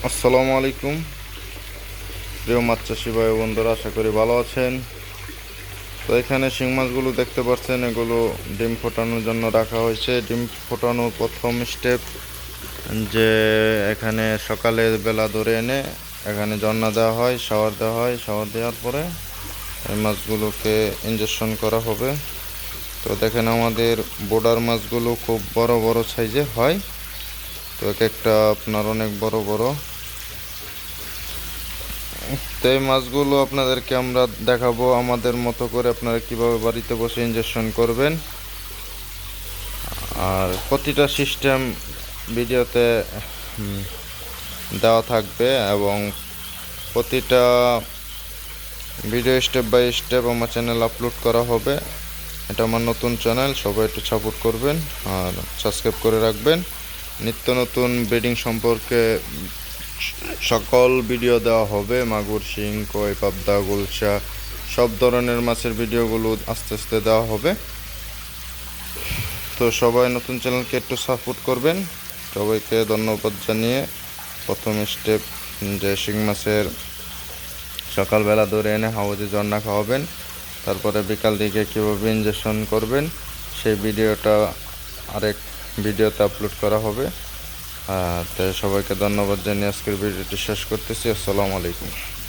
আসসালামু আলাইকুম প্রিয় মাছ চাষি ভাই বন্ধুরা, আশা করি ভালো আছেন। তো এখানে শিং মাছগুলো দেখতে পাচ্ছেন, এগুলো ডিম ফোটানোর জন্য রাখা হয়েছে। ডিম ফোটানোর প্রথম স্টেপ যে এখানে সকালে বেলা ধরে এনে এখানে জন্না দেওয়া হয়, শাওয়ার দেওয়া হয়। শাওয়ার দেওয়ার পরে এই মাছগুলোকে ইনজেকশন করা হবে। তো দেখেন আমাদের বোর্ডার মাছগুলো খুব বড় বড় সাইজের হয়। তো এক একটা আপনার অনেক বড় বড়। তো এই মাছগুলো আপনাদেরকে আমরা দেখাবো আমাদের মতো করে আপনারা কিভাবে বাড়িতে বসে ইনজেকশন করবেন। আর প্রতিটা সিস্টেম ভিডিওতে দেওয়া থাকবে এবং প্রতিটা ভিডিও স্টেপ বাই স্টেপ আমার চ্যানেল আপলোড করা হবে। এটা আমার নতুন চ্যানেল, সবাই একটু সাপোর্ট করবেন আর সাবস্ক্রাইব করে রাখবেন। নিত্য নতুন ব্রিডিং সম্পর্কে সকল ভিডিও দেওয়া হবে। মাগুর, শিং, কই, পাবদা, গুলশা সব ধরনের মাছের ভিডিওগুলো আস্তে আস্তে দেওয়া হবে। তো সবাই নতুন চ্যানেলকে একটু সাপোর্ট করবেন। সবাইকে ধন্যবাদ জানিয়ে প্রথম স্টেপ যে শিং মাছের সকালবেলা ধরে এনে হাউজে জন্না খাওয়াবেন, তারপরে বিকাল দিকে কীভাবে ইনজেকশন করবেন সেই ভিডিওটা আরেক ভিডিওতে আপলোড করা হবে। তো সবাইকে ধন্যবাদ জানিয়ে আজকের ভিডিওটি শেষ করতেছি। আসসালামু আলাইকুম।